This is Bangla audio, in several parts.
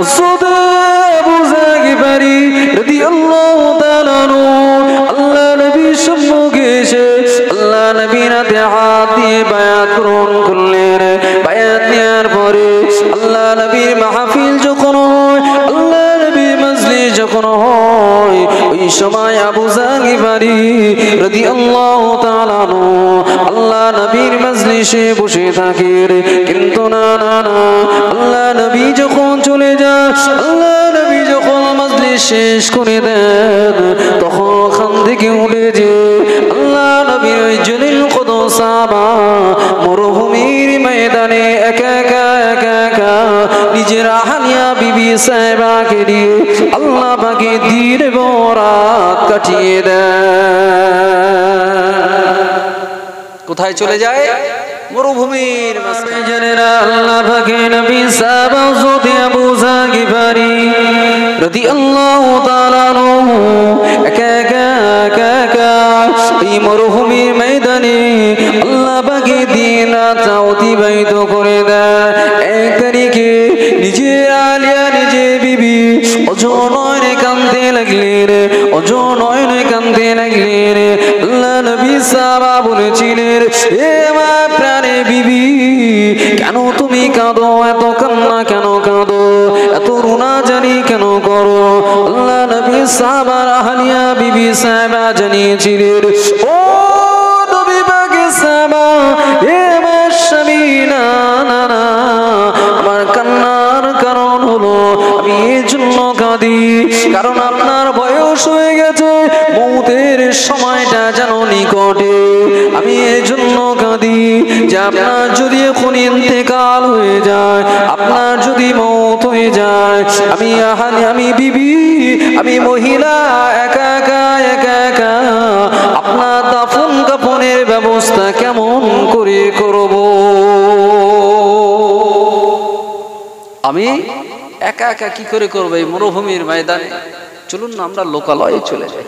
হযরত আবু যর গিফারি রাদিয়াল্লাহু তাআলা আনহু আল্লাহ নবীর সম্মুখে এসে আল্লাহ নবীর হাতে হাত দিয়ে বায়াত গ্রহণ করলেন। বায়াত নেওয়ার পরে আল্লাহ নবীর মাহফিল যখন হয়, আল্লাহ নবীর মজলিস যখন হয়, ওই সময় আবু যর গিফারি রাদিয়াল্লাহু তাআলা আনহু আল্লাহ নবীর মজলিসে বসে থাকে। কিন্তু না না না, আল্লাহ নবী যখন চলে যায়, আল্লাহ নবী যখন মজলিস শেষ করে দেন, তখন ওখান থেকে উঠে যে আল্লাহ নবীর ওই জলিল কদম সাহাবা মরুভূমির ময়দানে একা একা একা একা নিজের আহালিয়া বিবি সাহেবাকে দিয়ে আল্লাহ পাকে দিন এবং রাত কাটিয়ে দেয়। কোথায় চলে যায়? মরুভূমির মাঝখানে। আল্লাহ পাকে নবী সাহাবা হযরত আবু যর গিফারি রাদিয়াল্লাহু তাআলা আনহু একা একা একা একা এই মরুভূমির ময়দানে আল্লাহ পাকে দিন রাত অতিবাহিত করে দেয়। এক তারিখে নিজের আলিয়া নিজে বিবি অজনয়নে কাঁদতে লাগলেন, অজনয়নে কাঁদতে লাগলেন। আল্লাহ নবী সাহাবা বলেছিলেন, হে আমার প্রাণে বিবি, কেন তুমি কাঁদো? এত কান্না কেন কাঁদো? এত রুনা জানি কেন করো? আল্লাহ নবী সাহাবার আহলিয়া বিবি সাহেবা জানিয়েছিলেন, ও নবী পাকের সাহাবা, হে আমার স্বামী, না না না, আমার কান্নার কারণ হলো আমি এই জন্য কাঁদি কারণ আপনার বয়স হয়ে গেছে, মৌতের সময়টা যেন নিকটে। আমি এই জন্য কাঁদি যে আপনার যদি এখন ইন্তেকাল হয়ে যায়, আপনার যদি মৌত হয়ে যায়, আমি বিবি, আমি মহিলা একা একা একা একা আপনার দাফন কাফনের ব্যবস্থা কেমন করে করব? আমি একা একা কি করে করবো এই মরুভূমির ময়দানে? চলুন না আমরা লোকালয়ে চলে যাই,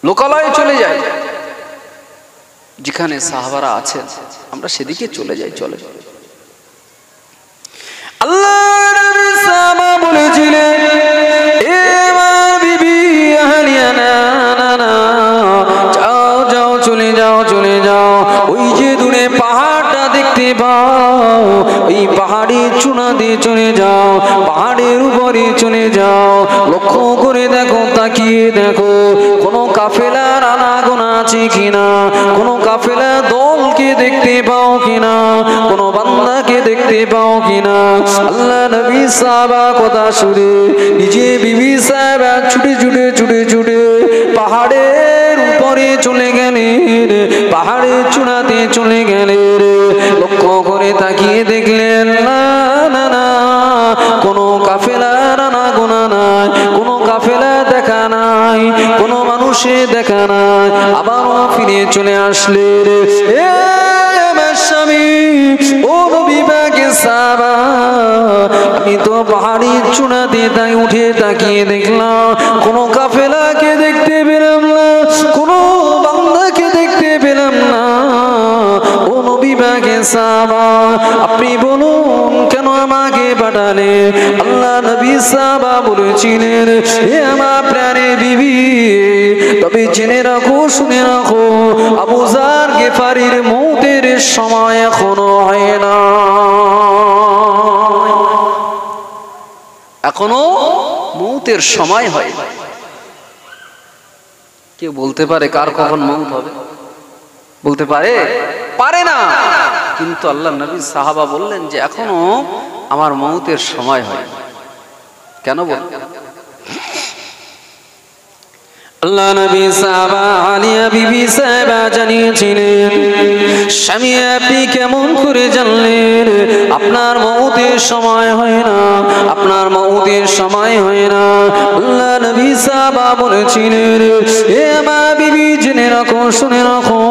লোকালয়ে চলে যাই, যেখানে সাহাবারা আছেন আমরা সেদিকে চলে যাই। চলে আল্লাহ নবী সাহাবা বলেছিলেন, এ আমার বিবি আহলিয়া, না না না, যাও যাও, চলে যাও চলে যাও, ওই যে দূরে পাহাড়টা দেখতে পাও, ওই পাহাড়ের চূড়া দিয়ে চলে যাও, পাহাড়ের উপরে চলে যাও, লক্ষ্য করে দেখো, তাকিয়ে দেখো কোনো কাফেলার আনাগোনা আছে কিনা, কোনো কাফেলা দলকে দেখতে পাও কিনা, কোনো বান্দাকে দেখতে পাও কিনা। আল্লাহ নবী সাহাবা কথা শুনে নিজে বিবি সাহেবা ছুটে ছুটে ছুটে ছুটে পাহাড়ের উপরে চলে গেলেন, পাহাড়ের চূড়াতে চলে গেলেন। লক্ষ্য করে তাকিয়ে দেখলেন, না না না, কোনো কাফেলার আনাগোনা নাই, কোনো কাফেলা দেখা নাই, কোনো মানুষের দেখা নাই। আবারও ফিরে চলে আসলেন, এ আমার স্বামী, ও নবী পাকের সাহাবা, আমি তো পাহাড়ের চূড়াতে তাই উঠে তাকিয়ে দেখলাম, কোনো কাফেলাকে দেখতে পেলাম না, কোনো বান্দাকে দেখতে পেলাম না। ও নবী পাকের সাহাবা, আপনি বলুন কেন আমাকে পাঠালে? আল্লাহ নবী সাহাবা বলেছিলেন, হে আমার প্রাণের বিবি, তবে জেনে রাখো, শুনে রাখো, আবু যর গিফারির মৌতের সময় এখনো হয় না, এখনো মৌতের সময় হয় না। কেউ বলতে পারে কার কখন মৌত হবে? বলতে পারে? পারে না। কিন্তু আল্লাহ নবী সাহাবা বললেন যে এখনো আমার মৌতের সময় হয়। কেন বললেন? আল্লাহ নবী সাহাবা আলিয়া বিবি সাহেবা জানিয়েছিলেন, স্বামী আপনি কেমন করে জানলেন আপনার মৌতের সময় হয় না, আপনার মৌতের সময় হয় না? আল্লাহ নবী সাহাবা বলেছিলেন, হে আমার বিবি, জেনে রাখো, শুনে রাখো,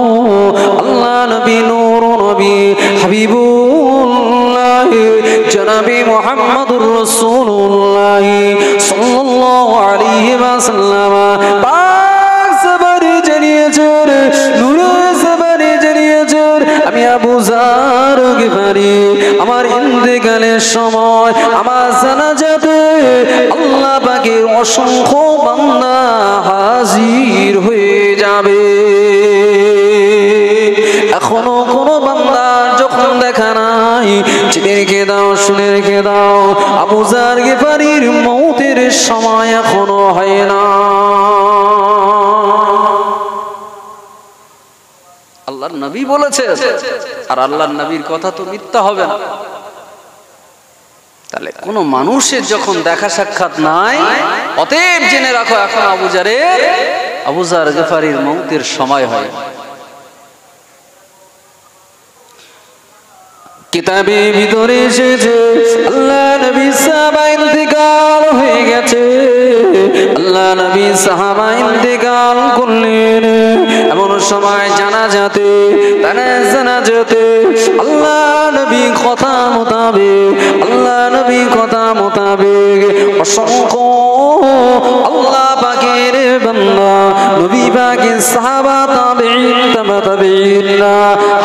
আল্লাহ নবী নূর নবী হাবিবুল্লাহ জনাবে মুহাম্মদুর রাসূলুল্লাহ সাল্লাল্লাহু আলাইহি ওয়াসাল্লাম আমি আবু যর গিফারি আমার ইন্তেকালের সময় আমার জানাজাতে আল্লাহ পাকের অসংখ্য বান্দা হাজির হয়ে যাবে। এখনো কোনো বান্দার যখন দেখা নাই, জেনে রেখে দাও, শুনে রেখে দাও, আবু যার গিফারির মৌতের সময় এখনো হয় না। আল্লাহর নবী বলেছে, আর আল্লাহর নবীর কথা তো মিথ্যা হবে না। তাহলে কোন মানুষের যখন দেখা সাক্ষাৎ নাই, অতএব জেনে রাখো এখন আবু যার গিফারির মৌতের সময় হয়। কিতাবে ভিতরে এসেছে আল্লাহ নবী সাহাবা ইন্তেকাল হয়ে গেছে, আল্লাহ নবী সাহাবা ইন্তেকাল করলেন। এমন সময় জানাজাতে আল্লাহ নবী কথা মোতাবেক অসংখ্য আল্লাহ পাকের বান্দা, নবী পাকের সাহাবা, তাবেঈন, তাবা তাবেঈনরা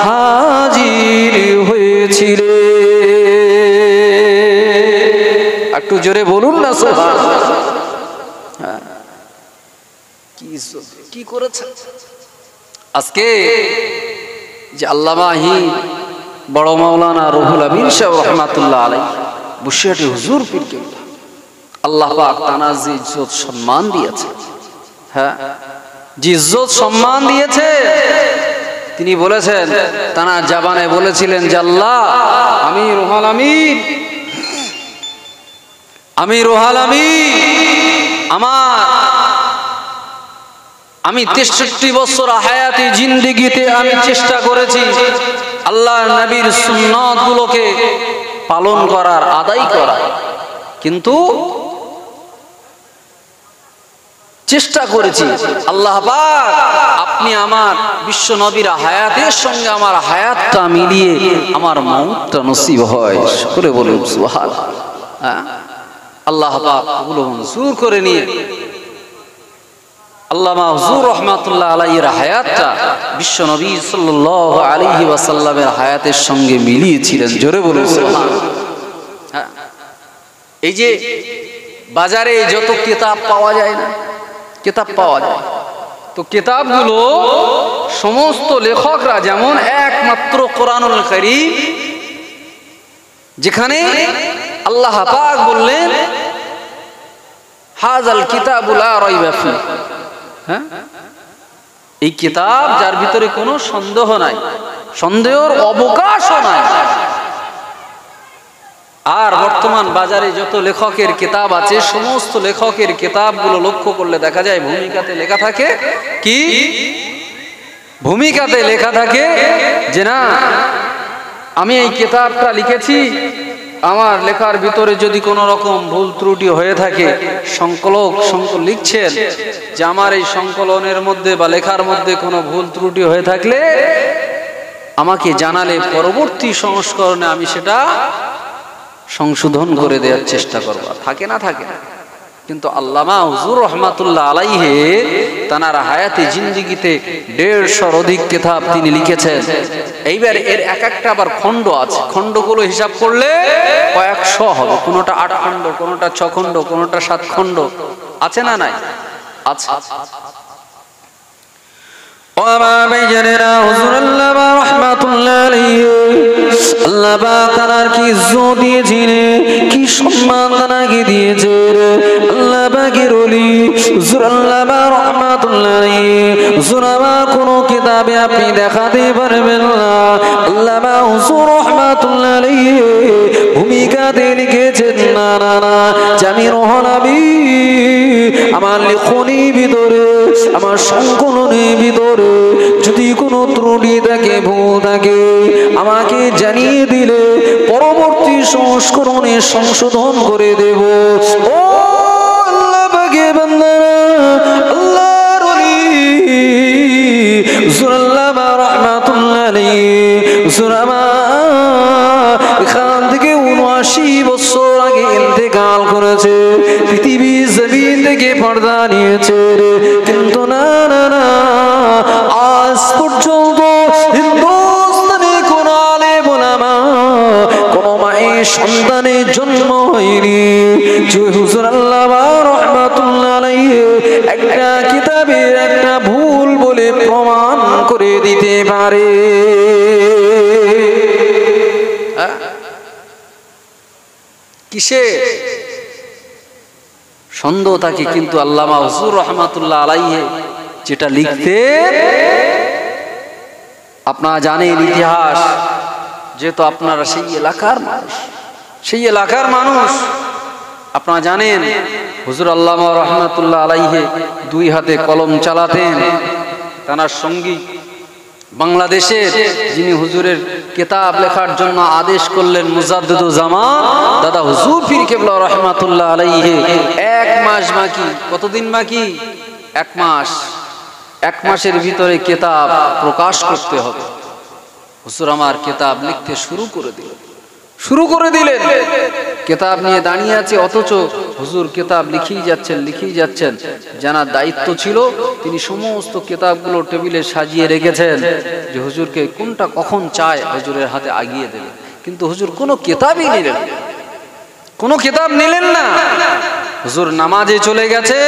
হাজির হয়েছিল। একটু জোরে বলুন না সুবহানাল্লাহ। কি করেছে আজকে যে আল্লামা বড় মাওলানা রুহুল আমিন সাহেব রাহমাতুল্লাহ আলাইহি বসিরহাটি হুজুর পীর কেবলা, আল্লাহ পাক তানার যে ইজ্জত সম্মান দিয়েছে, হ্যাঁ যে ইজ্জত সম্মান দিয়েছে, তিনি বলেছেন, তানার জবানে বলেছিলেন যে আল্লাহ আমি রুহুল আমিন আমি 63 বছর হায়াতি জিন্দেগিতে আমি চেষ্টা করেছি আল্লাহ নবীর সুন্নাত গুলোকে পালন করার, আদায় করার, কিন্তু চেষ্টা করেছি আল্লাহ পাক আপনি আমার বিশ্ব নবীর হায়াতের সঙ্গে আমার হায়াতটা মিলিয়ে আমার মওতটা নসিব হয়। করে বলুন সুবহানাল্লাহ। আল্লাহ পাক ওগুলো মঞ্জুর করে নিয়ে আল্লামা হুজুর রাহমাতুল্লাহ আলাইহির হায়াতটা বিশ্ব নবী সাল্লাল্লাহু আলাইহি ওয়াসাল্লামের হায়াতের সঙ্গে মিলিয়েছিলেন। জোরে বলুন সুবহানাল্লাহ। এই যে বাজারে যত কিতাব পাওয়া যায় না, তো কিতাবগুলো সমস্ত লেখকরা, যেমন একমাত্র কোরআনুল কারীম, যেখানে আল্লাহ পাক বললেন হাযাল কিতাবু লা রাইবা ফীহি, হ্যাঁ এই কিতাব যার ভিতরে কোনো সন্দেহ নাই, সন্দেহের অবকাশও নাই। আর বর্তমান বাজারে যত লেখকের কিতাব আছে, সমস্ত লেখকের কিতাবগুলো লক্ষ্য করলে দেখা যায় ভূমিকাতে লেখা থাকে কি? ভূমিকাতে লেখা থাকে যে না, আমি এই কিতাবটা লিখেছি, আমার লেখার ভিতরে যদি কোনো রকম ভুল ত্রুটি হয়ে থাকে, সংকলক লিখছেন যে আমার এই সংকলনের মধ্যে বা লেখার মধ্যে কোনো ভুল ত্রুটি হয়ে থাকলে আমাকে জানালে পরবর্তী সংস্করণে আমি সেটা সংশোধন করে দেওয়ার চেষ্টা করব। থাকে না? কিন্তু আল্লামা হুজুর রাহমাতুল্লাহ আলাইহি তানার হায়াতে জিন্দেগিতে 150 অধিক কিতাব তিনি লিখেছেন। এইবার এর এক একটা আবার খণ্ড আছে, খণ্ডগুলো হিসাব করলে কয়েকশো হবে। কোনটা 8 খণ্ড, কোনটা 6 খণ্ড, কোনটা 7 খণ্ড, আছে না নাই? আছে। আমার ভাইজানেরা, হুজুর আল্লামা রাহমাতুল্লাহ আলাইহি আল্লাহ পাক তার কি ইজ্জত দিয়েছিলেন, কি সম্মান তাকে দিয়েছেন। আল্লাহ পাকের ওলি হুজুর আল্লামা রাহমাতুল্লাহ আলাইহি, হুজুর আমার কোনো কিতাবে আপনি দেখাতে পারবেন না আল্লামা হুজুর রাহমাতুল্লাহ আলাইহি ভূমিকাতে লিখেছেন না আমি রুহুল আমিন আমার লেখনী ভিতরে, আমার সংকলনের ভিতরে যদি কোনো ত্রুটি থাকে, ভুল থাকে, আমাকে জানিয়ে দিলে পরবর্তী সংস্করণে সংশোধন করে দেব। ও আল্লাহ পাকের বান্দারা, আল্লাহর ওলি হুজুর আল্লামা রাহমাতুল্লাহ আলাইহি, হুজুর আমার এখান থেকে 79 বছর আগে ইন্তেকাল করেছে, পৃথিবী জমিন থেকে পর্দা নিয়েছে, কিন্তু না আজ পর্যন্ত হিন্দুস্তানে কোন আলেম ওলামা, কোন মায়ের সন্তানের জন্ম হয়নি, যে হুজুর আল্লামা রহমাতুল্লাহ আলাইহি একটা কিতাবের একটা ভুল বলে প্রমাণ করে দিতে পারে। কিসে সন্দেহ থাকে, কিন্তু আল্লামা হুজুর রহমাতুল্লাহ আলাইহি যেটা লিখতেন, আপনারা জানেন ইতিহাস, যেহেতু আপনারা সেই এলাকার মানুষ, আপনারা জানেন হুজুর আল্লামা রহমাতুল্লাহ আলাইহি দুই হাতে কলম চালাতেন। তার সঙ্গী বাংলাদেশের যিনি হুজুরের কিতাব লেখার জন্য আদেশ করলেন, মুজাদ্দিদুল জামান দাদা হুজুর পীর কেবলা রহমাতুল্লাহ আলাইহি, 1 মাস বাকি। কতদিন বাকি? 1 মাস। 1 মাসের ভিতরে কিতাব প্রকাশ করতে হবে। হুজুর আমার কিতাব লিখতে শুরু করে দিলেন। কিতাব নিয়ে দাঁড়িয়ে আছে, অথচ হুজুর কিতাব লিখেই যাচ্ছেন। জানার দায়িত্ব ছিল, তিনি সমস্ত কিতাবগুলো টেবিলে সাজিয়ে রেখেছেন, যে হুজুরকে কোনটা কখন চায় হুজুরের হাতে আগিয়ে দেবে। কিন্তু হুজুর কোনো কিতাবই নিলেন না। হুজুর নামাজে চলে গেছে।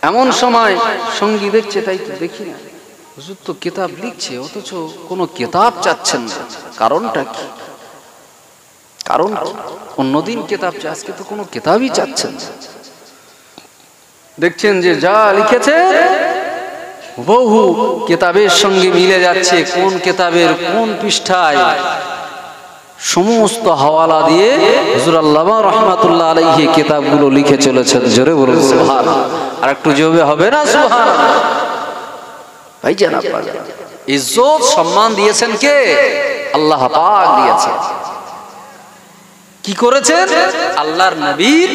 এমন সময় সঙ্গী দেখছে, তাই তো দেখি না, হুজুর তো কিতাব লিখছে, অথচ কোনো কিতাব চাচ্ছেন না। কারণটা কি? অন্যদিন কিতাব চায়, আজকে তো কোনো কিতাবই চাচ্ছেন না। দেখছেন যে যা লিখেছে বহু কিতাবের সঙ্গে মিলে যাচ্ছে, কোন কিতাবের কোন পৃষ্ঠায়, সমস্ত হাওয়ালা দিয়ে হুজুর আল্লামা রহমাতুল্লাহ আলাইহি কিতাবগুলো লিখে চলেছেন। জোরে বলুন সুবহানাল্লাহ। আর একটু জোরে হবে না সুবহানাল্লাহ? ভাইজান, আপনারা ইজ্জত সম্মান দিয়েছেন কে? আল্লাহ পাক দিয়েছেন। কি করেছেন? আল্লাহর নবীর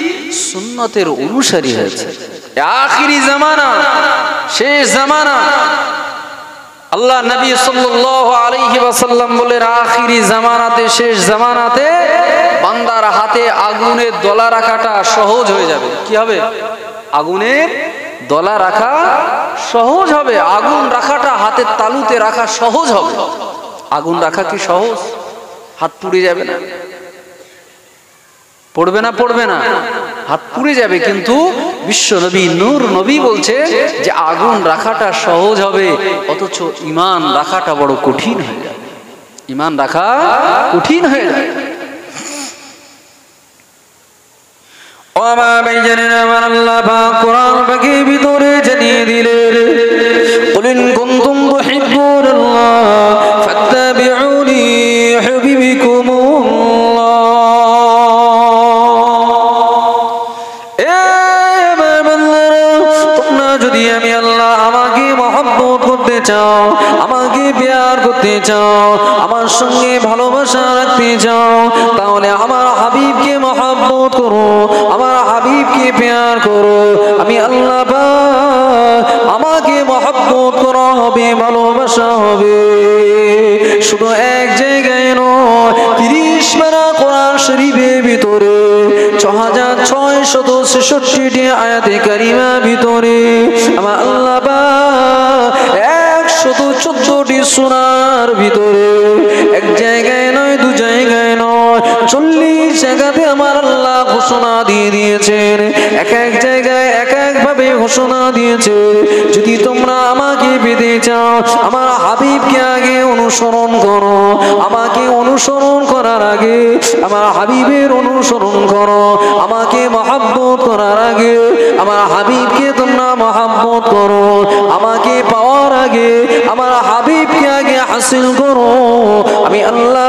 সুন্নতের অনুসারী হয়েছে। আখিরি জামানা, শেষ জামানা, আল্লাহ নবী সাল্লাল্লাহু আলাইহি ওয়াসাল্লাম বলেন, আখিরি জামানাতে, শেষ জামানাতে বান্দার হাতে আগুনের দলা রাখাটা সহজ হয়ে যাবে। কি হবে? আগুনের দলা রাখা সহজ হবে। আগুন রাখাটা হাতের তালুতে রাখা সহজ হবে। আগুন রাখা কি সহজ? হাত পুড়ে যাবে না? পড়বে না, হাত পুড়ে যাবে। কিন্তু বিশ্ব নবী নূর নবী বলছে যে আগুন রাখাটা সহজ হবে, অথচ ঈমান রাখাটা বড় কঠিন হয়ে যাবে। ঈমান রাখা কঠিন হয়ে যাবে। ও মা ভাইজানেরা আমার, আল্লাহ পাক কোরআন পাকের ভিতরে জানিয়ে দিলেন, কুল ইন কুনতুম তুহিব্বুনাল্লাহ ফাত্তাবিউনি ইউহিব্বুকুমুল্লাহ। যদি আমি আল্লাহ আমাকে মহব্বত করতে চাও, আমাকে প্যার করতে চাও, আমার সঙ্গে ভালোবাসা রাখতে চাও, তাহলে আমার হাবিবকে মহব্বত করো, আমার হাবিবকে প্যার করো। আমি আল্লাহ পাক আমাকে মহব্বত করা হবে, ভালোবাসা হবে। শুধু এক জায়গায় নয়, 30 পারা কোরআন শরীফের ভিতরে 6666টি আয়াতে কারিমা ভিতরে আমার আল্লাহ পাক 114টি সূরার ভিতরে, এক জায়গায় নয়, 2 জায়গায় নয়, 40 জায়গাতে আমার আল্লাহ ঘোষণা দিয়ে দিয়েছেন। এক এক জায়গায় এক এক ভাবে ঘোষণা দিয়েছে, যদি তোমরা আমাকে পেতে চাও, আমার হাবিবকে আগে অনুসরণ করো। আমাকে অনুসরণ করার আগে আমার হাবিবের অনুসরণ করো। আমাকে মহব্বত করার আগে আমার হাবিবকে তোমরা মহব্বত করো। আমাকে পাওয়ার আগে আমার হাবিবকে আগে হাসিল করো। আমি আল্লাহ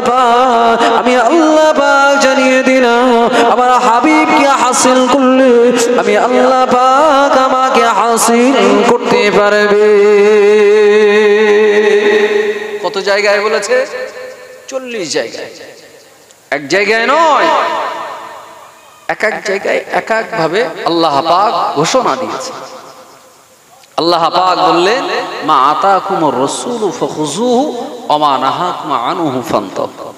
পাক জানিয়ে দিলাম, আমার হাবিবকে হাসিল করলে আমি আল্লাহ পাক আমাকে হাসিল করতে পারবে। কত জায়গায় বলেছে? 40 জায়গায়, এক জায়গায় নয়, এক এক জায়গায় এক এক ভাবে আল্লাহ পাক ঘোষণা দিয়েছে। আল্লাহ পাক বললেন, মা আতাকুমুর রাসূলু ফাখুযুহু ওয়া মা নাহাকুম আনহু ফান্তাহু।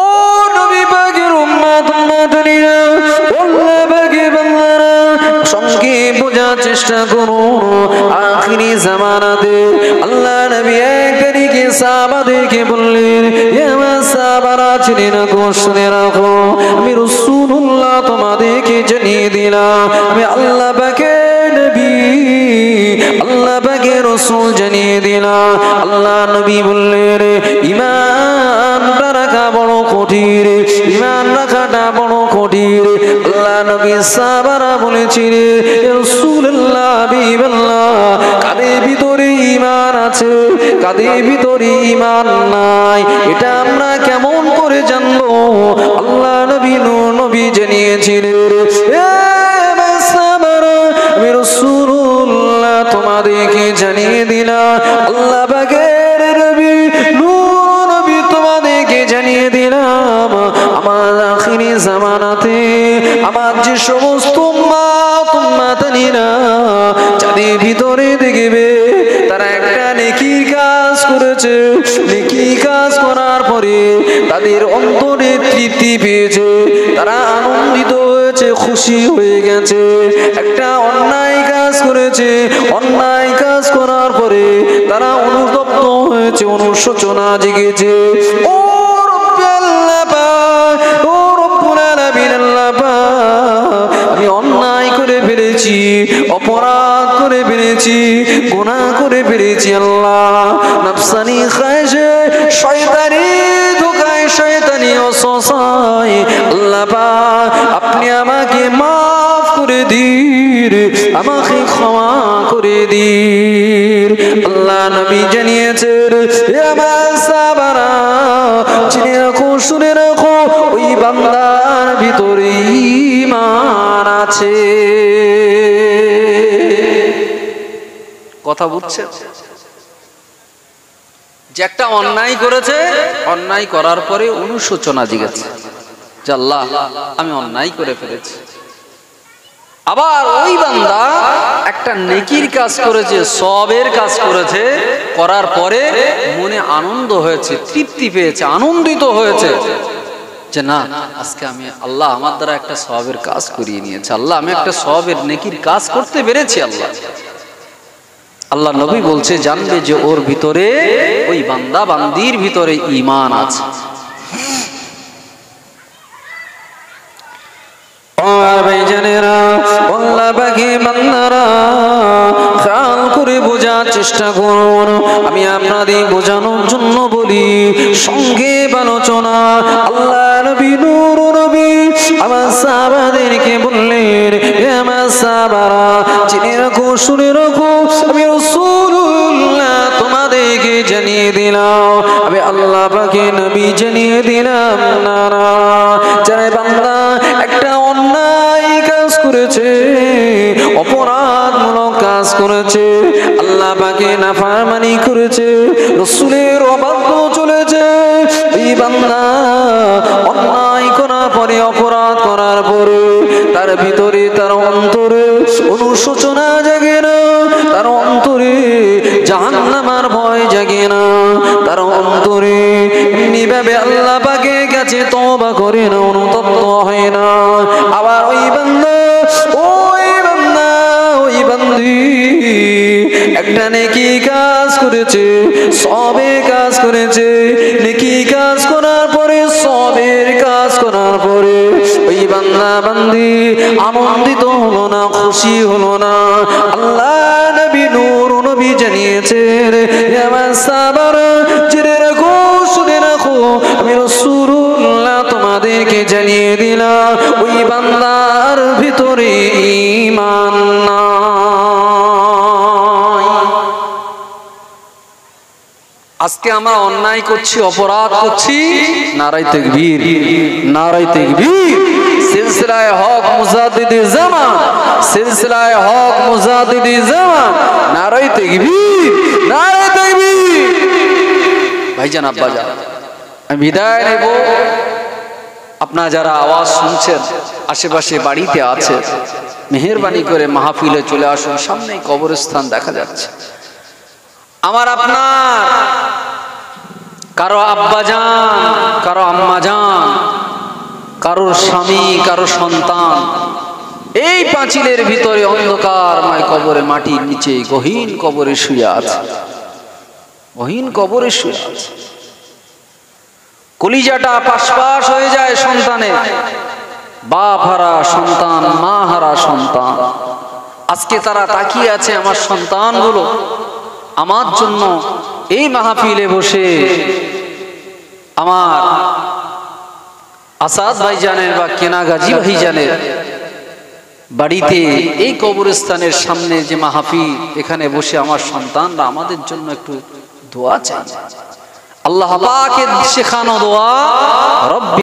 ও নবী পাকের উম্মত, উম্মতনিরা, আল্লাহ পাকের বান্দারা, সঙ্গে বোঝার চেষ্টা করো। আখিরি জামানাতে আল্লাহ নবী এক তারিখে সাহাবাদেরকে বললেন, হে আমার সাহাবারা, জেনে রাখো, শুনে রাখো, আমি রাসূলুল্লাহ তোমাদেরকে জানিয়ে দিলাম, আমি আল্লাহ পাকের নবী, আল্লাহ পাকের রাসূল জানিয়ে দিলাম। আল্লাহ নবী বললেন, ঈমান রাখা বড় কঠিন, ঈমান রাখাটা বড় কঠিন। আল্লাহ নবী সাহাবারা বলেছিলেন, ইয়া রাসূলুল্লাহ, হাবিবাল্লাহ, কাদের ভিতরে ঈমান আছে, কাদের ভিতরে ঈমান নাই, এটা আমরা কেমন করে জানবো? আল্লাহ নবী নূর নবী জানিয়েছিলেন, আমি রাসূলুল্লাহ তোমাদেরকে জানিয়ে দিলাম, আল্লাহ পাকের নবী নূর নবী তোমাদেরকে জানিয়ে দিলাম, আমার আখিরি জামানাতে আমার যে সমস্ত উম্মাতানিরা যাদের ভিতরে দেখবে তারা একটা নেকির কাজ করেছে, নেকির কাজ করার পরে তাদের অন্তরে তৃপ্তি পেয়েছে, তারা আনন্দিত হয়েছে, খুশি হয়ে গেছে। একটা অন্যায় কাজ করেছে, অন্যায় কাজ করার পরে তারা অনুতপ্ত হয়েছে, অনুশোচনা জেগেছে। ও রব্বি আল্লাহ পাক, ও রব্বুল আলামিন আল্লাহ পাক, আমি অন্যায় করে ফেলেছি, অপরাধ করে ফেলেছি, গুনাহ করে ফেলেছি। আল্লাহ, নফসানি খায়শে, শয়তানি ধোঁকায়, শয়তানি ওয়াসওয়াসায় আল্লাহ পাক আপনি আমাকে মাফ করে দিন, আমাকে ক্ষমা করে দিন। আল্লাহ নবী জানিয়েছেন, হে আমার সাহাবারা, জেনে রাখো, শুনে রাখো, ওই বান্দার ভিতরে ঈমান আছে। কথা বুঝছেন? যে একটা অন্যায় করেছে, অন্যায় করার পরে অনুশোচনা জেগেছে যে আল্লাহ আমি অন্যায় করে ফেলেছি। আবার ওই বান্দা একটা নেকির কাজ করেছে, সওয়াবের কাজ করেছে, করার পরে মনে আনন্দ হয়েছে, তৃপ্তি পেয়েছে, আনন্দিত হয়েছে যে না, আজকে আমি আল্লাহ আমার দ্বারা একটা সওয়াবের কাজ করিয়ে নিয়েছে, আল্লাহ আমি একটা সওয়াবের নেকির কাজ করতে পেরেছি। আল্লাহ আল্লাহ নবী বলছে, জানবে যে ওর ভিতরে, ওই বান্দা বান্দির ভিতরে ঈমান আছে। খেয়াল করে বোঝার চেষ্টা করুন, আমি আপনাদের বোঝানোর জন্য বলি, সংক্ষেপ আলোচনা। আল্লাহ নবী নূর নবী আমার সাহাবাদেরকে বললেন, হে আমার সাহাবারা, জেনে রাখো, শুনে রাখো, আমি রাসূলুল্লাহ তোমাদেরকে জানিয়ে দিলাম, আমি আল্লাহ পাকের নবী জানিয়ে দিলাম, না না, যারা বান্দা একটা অন্যায় কাজ করেছে, অপরাধমূলক কাজ করেছে, আল্লাহ পাকে নাফরমানি করেছে, রাসূলের অবাধ্য চলেছে, এই বান্দা অন্যায় করার পরে, অপরাধ করার পরে তার ভিতরে, তার অন্তরে অনুশোচনা জাগে না, তার অন্তরে জাহান্নামের ভয় জাগে না, তার অন্তরে এমনিভাবে আল্লাহ পাকের কাছে তওবা করে না, অনুতপ্ত হয় না। আবার ওই বান্দা, ওই বান্দা, ওই বান্দি একটা নেকি কাজ করেছে, সওয়াবের কাজ করেছে, নেকি কাজ করার পরে, সওয়াবের কাজ করার পরে ওই বান্দা বান্দি আনন্দিত হলো না, খুশি হলো না। আল্লাহ নবী নূর নবী জানিয়েছেন, হে আমার সাহাবারা, জেনে রাখো, শুনে রাখো, আমি রাসূলুল্লাহ তোমাদেরকে জানিয়ে দিলাম, ওই বান্দার ভিতরে ঈমান নাই। আজকে আমরা অন্যায় করছি, অপরাধ করছি, নারায়ে তাকবীর, নারায়ে তাকবীর। সিলসিলায়ে হক মুজাদ্দিদে জামান, সিলসিলায়ে হক মুজাদ্দিদে জামান, নারায়ে তাকবীর, নারায়ে তাকবীর। ভাইজান, আব্বাজান, আমি বিদায় নেব। আপনারা যারা আওয়াজ শুনছেন, আশেপাশে বাড়িতে আছে, মেহেরবানি করে মাহফিলে চলে আসুন, সামনেই কবরস্থান দেখা যাচ্ছে। আমার আপনার কারো আব্বাজান, কারো আম্মাজান, কারোর স্বামী, কারো সন্তান এই পাঁচিলের ভিতরে অন্ধকারময় কবরে, মাটির নিচে গহীন কবরে শুয়ে আছে। ওহীন কবরে শুয়ে আছে, কলিজাটা পাশপাশ হয়ে যায় সন্তানের, বাপ হারা সন্তান, মা হারা সন্তান। আজকে তারা তাকিয়ে আছে আমার সন্তানগুলো আমার জন্য এই মাহফিলে বসে আমার আসাদ ভাইজানের বা কেনা গাজী ভাইজানের বাড়িতে এই কবরস্থানের সামনে যে মাহফিল, এখানে বসে আমার সন্তানরা আমাদের জন্য একটু দোয়া চাই। আল্লাহ পাকের শেখানো দোয়া, রব্বি